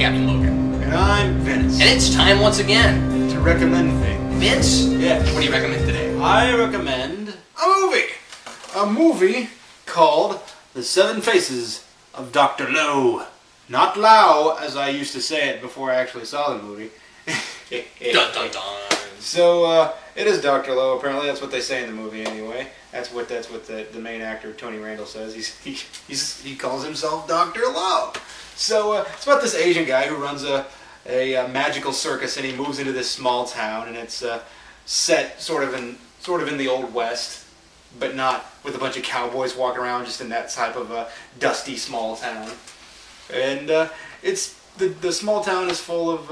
Captain Logan. And I'm Vince. And it's time once again to recommend things. Vince? Yes. What do you recommend today? I recommend a movie. A movie called The Seven Faces of Dr. Lowe. Not Lau, as I used to say it before I actually saw the movie. Dun dun dun. So, it is Dr. Lowe, apparently. That's what they say in the movie anyway. That's what the main actor, Tony Randall, says. He calls himself Dr. Lowe. So, it's about this Asian guy who runs a magical circus, and he moves into this small town, and it's set sort of in the Old West, but not with a bunch of cowboys walking around, just in that type of dusty small town. And it's the small town is full of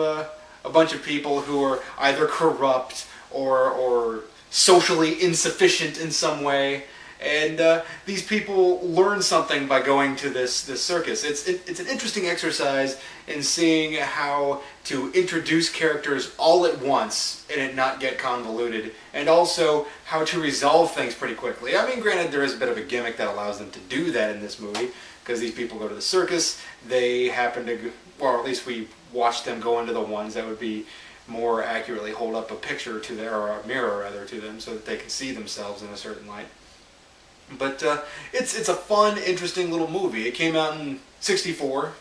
a bunch of people who are either corrupt or socially insufficient in some way, and these people learn something by going to this circus. It's an interesting exercise in seeing how to introduce characters all at once and it not get convoluted, and also how to resolve things pretty quickly. I mean, granted, there is a bit of a gimmick that allows them to do that in this movie, because these people go to the circus, they happen to, or at least we watch them go into the ones that would be more accurately hold up a picture to their, or a mirror rather, to them so that they can see themselves in a certain light. But it's a fun, interesting little movie. It came out in '64,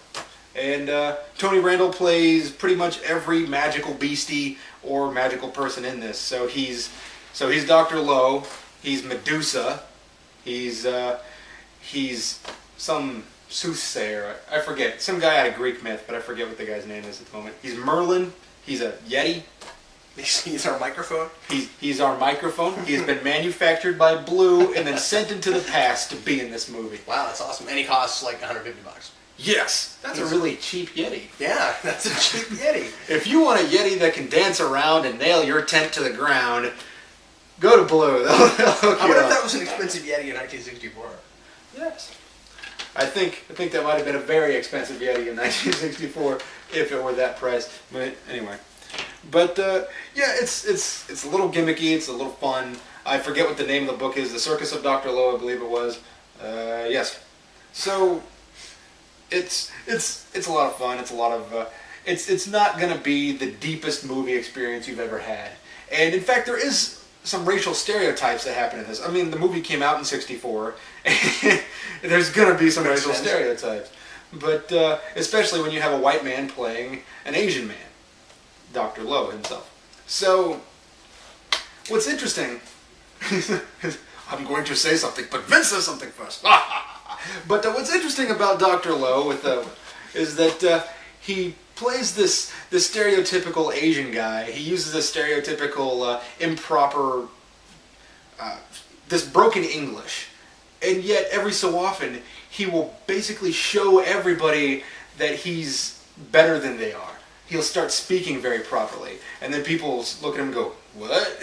and Tony Randall plays pretty much every magical beastie or magical person in this. So he's Dr. Lowe, he's Medusa, he's some soothsayer, I forget, some guy out of Greek myth, but I forget what the guy's name is at the moment. He's Merlin, he's a Yeti. He's our microphone? He's our microphone. He has been manufactured by Blue and then sent into the past to be in this movie. Wow, that's awesome. And he costs like $150. Yes, that's a really cheap Yeti. Yeah, that's a cheap Yeti. If you want a Yeti that can dance around and nail your tent to the ground, go to Blue. They'll hook I you wonder up. if that was an expensive Yeti in 1964. Yes. I think that might have been a very expensive Yeti in 1964 if it were that price. But anyway. But yeah, it's a little gimmicky, it's a little fun. I forget what the name of the book is. The Circus of Dr. Lowe, I believe it was. Yes. So it's a lot of fun. It's a lot of it's not going to be the deepest movie experience you've ever had. And in fact, there is some racial stereotypes that happen in this. I mean, the movie came out in '64. And there's going to be some racial stereotypes. But especially when you have a white man playing an Asian man. Dr. Lowe himself. So, what's interesting, I'm going to say something, but Vince says something first. But what's interesting about Dr. Lowe is that he plays this stereotypical Asian guy. He uses a stereotypical improper, this broken English. And yet, every so often, he will basically show everybody that he's better than they are. He'll start speaking very properly, and then people look at him and go, what?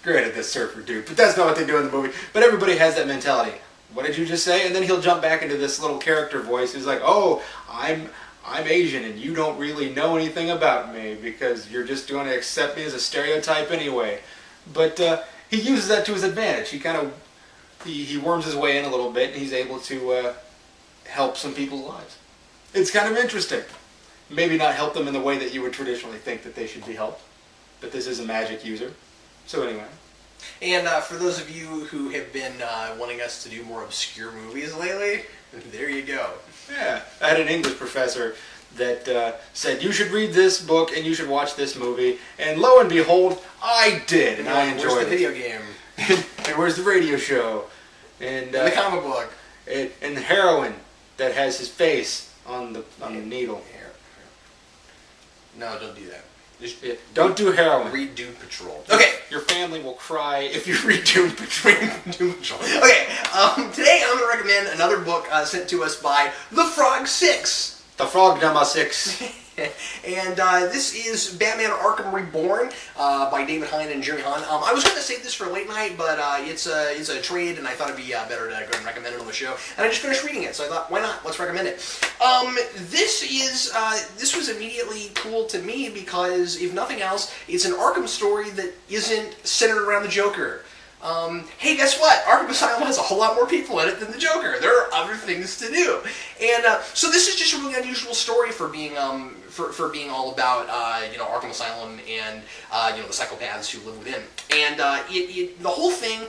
Granted, that's surfer dude, but that's not what they do in the movie. But everybody has that mentality. What did you just say? And then he'll jump back into this little character voice. He's like, oh, I'm Asian, and you don't really know anything about me because you're just going to accept me as a stereotype anyway. But he uses that to his advantage. He kind of he worms his way in a little bit, and he's able to help some people's lives. It's kind of interesting. Maybe not help them in the way that you would traditionally think that they should be helped. But this is a magic user. So anyway. And for those of you who have been wanting us to do more obscure movies lately, there you go. Yeah. I had an English professor that said, you should read this book and you should watch this movie. And lo and behold, I did. And I enjoyed it. Where's the video game? And where's the radio show? And the comic book. And the heroine that has his face on the needle. No, don't do that. Don't do heroin. Read Doom Patrol. Okay. Your family will cry if you read Doom Patrol. Doom Patrol. Okay. Today I'm going to recommend another book sent to us by The Frog 6. The Frog number 6. And this is Batman Arkham Reborn by David Hine and Jerry Hahn. I was going to save this for late night, but it's a trade, and I thought it'd be better to go ahead and recommend it on the show. And I just finished reading it, so I thought, why not? Let's recommend it. This was immediately cool to me because, if nothing else, it's an Arkham story that isn't centered around the Joker. hey, guess what? Arkham Asylum has a whole lot more people in it than the Joker. There are other things to do, and so this is just a really unusual story for being for being all about Arkham Asylum and the psychopaths who live within, and the whole thing.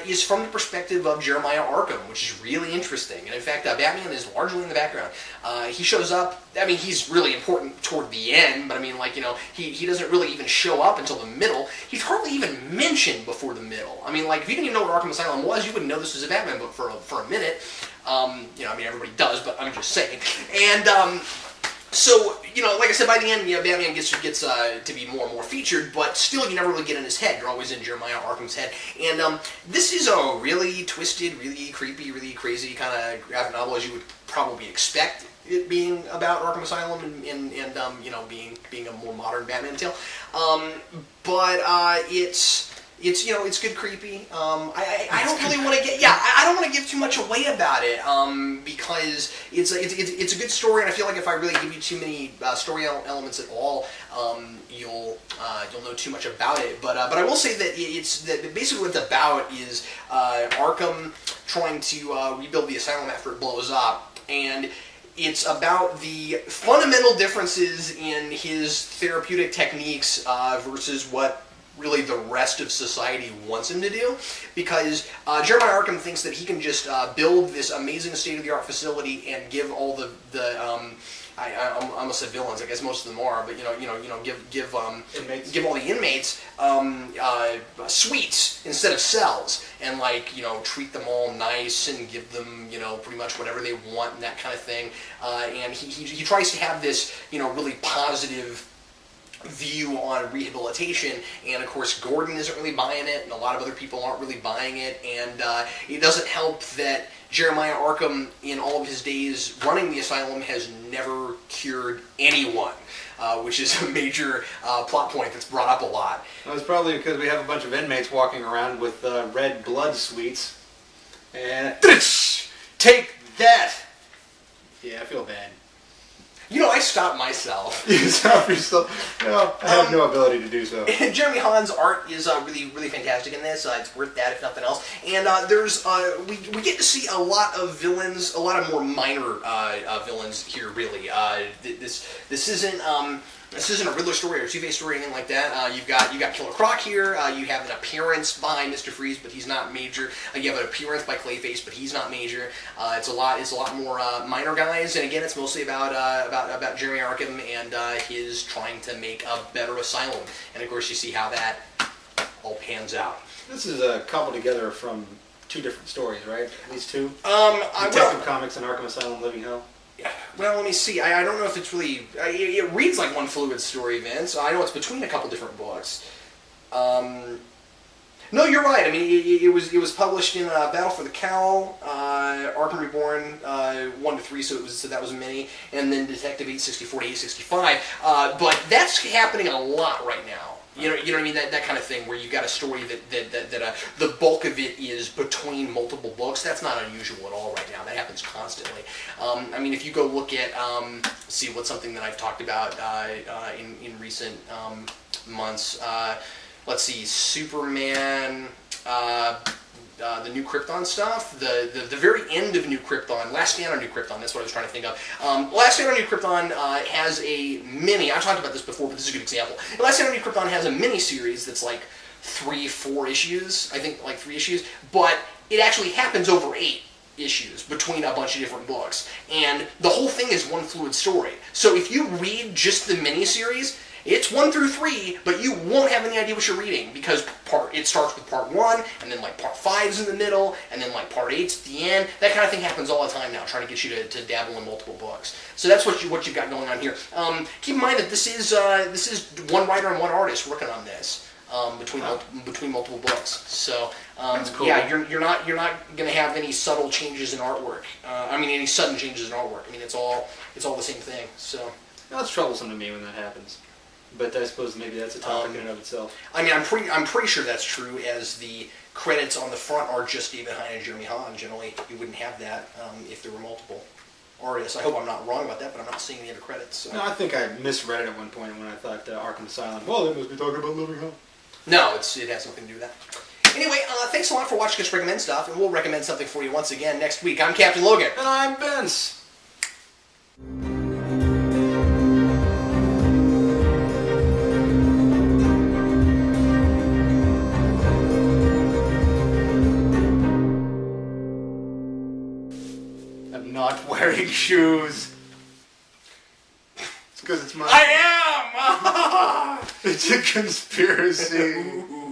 Is from the perspective of Jeremiah Arkham, which is really interesting. And in fact, Batman is largely in the background. He shows up, I mean, he's really important toward the end, but I mean, he doesn't really even show up until the middle. He's hardly even mentioned before the middle. I mean, if you didn't even know what Arkham Asylum was, you wouldn't know this was a Batman book for a minute. I mean, everybody does, but I'm just saying. And, so, like I said, by the end, Batman gets to be more and more featured, but still you never really get in his head. You're always in Jeremiah Arkham's head. And this is a really twisted, really creepy, really crazy kind of graphic novel, as you would probably expect it being about Arkham Asylum and being a more modern Batman tale. But it's good creepy. I don't really want to I don't want to give too much away about it because it's a good story, and I feel like if I really give you too many story elements at all, you'll know too much about it. But I will say that basically what it's about is Arkham trying to rebuild the asylum after it blows up, and it's about the fundamental differences in his therapeutic techniques versus what really the rest of society wants him to do, because Jeremiah Arkham thinks that he can just build this amazing state-of-the-art facility and give all I almost said villains. I guess most of them are, but give all the inmates suites instead of cells, and treat them all nice and give them pretty much whatever they want and that kind of thing. And he tries to have this really positive view on rehabilitation, and of course Gordon isn't really buying it, and a lot of other people aren't really buying it, and it doesn't help that Jeremiah Arkham, in all of his days running the asylum, has never cured anyone, which is a major plot point that's brought up a lot. Well, it's probably because we have a bunch of inmates walking around with red blood sweets, and take that! Yeah, I feel bad. I stopped myself. You stopped yourself? No, I have no ability to do so. And Jeremy Hahn's art is really, really fantastic in this. It's worth that, if nothing else. And there's we get to see a lot of villains, a lot of more minor villains here. Really, this isn't a Riddler story or a Two-Face story or anything like that. You've got Killer Croc here. You have an appearance by Mr. Freeze, but he's not major. You have an appearance by Clayface, but he's not major. It's a lot more minor guys, and again, it's mostly about Jeremy Arkham and his trying to make a better asylum. And of course, you see how that all pans out. This is cobbled together from two different stories, right? These two. Detective Comics and Arkham Asylum: Living Hell. Well, let me see. I don't know if it's really... it reads like one fluid story, Vince. I know it's between a couple different books. No, you're right. I mean, it was published in Battle for the Cowl, Arkham Reborn 1-3, so that was a mini, and then Detective 864 to 865. But that's happening a lot right now. You know what I mean? That kind of thing, where you've got a story that the bulk of it is between multiple books. That's not unusual at all right now. That happens constantly. I mean, if you go look at, see what's something that I've talked about in recent months. Let's see, Superman. The New Krypton stuff, the very end of New Krypton, Last Stand on New Krypton, that's what I was trying to think of. Last Stand on New Krypton has a mini, I've talked about this before, but this is a good example. Last Stand on New Krypton has a mini-series that's like 3-4 issues, I think like 3 issues, but it actually happens over 8 issues between a bunch of different books. And the whole thing is one fluid story. So if you read just the mini-series, it's 1-3, but you won't have any idea what you're reading, because it starts with part 1, and then part 5's in the middle, and then part 8's at the end. That kind of thing happens all the time now, trying to get you to dabble in multiple books. So that's what you've got going on here. Keep in mind that this is one writer and one artist working on this between multiple books. So that's cool. Yeah, you're not going to have any subtle changes in artwork. Any sudden changes in artwork. I mean, it's all the same thing. So that's troublesome to me when that happens. But I suppose maybe that's a topic in and of itself. I mean, I'm pretty sure that's true, as the credits on the front are just David Hine and Jeremy Hahn. Generally, you wouldn't have that if there were multiple artists. I hope I'm not wrong about that, but I'm not seeing the other credits. So. No, I think I misread it at one point when I thought Arkham Asylum. Well, they must be talking about Living Hell. No, it has nothing to do with that. Anyway, thanks a lot for watching us recommend stuff, and we'll recommend something for you once again next week. I'm Captain Logan. And I'm Vince. I'm not wearing shoes. It's because it's my... I am! It's a conspiracy.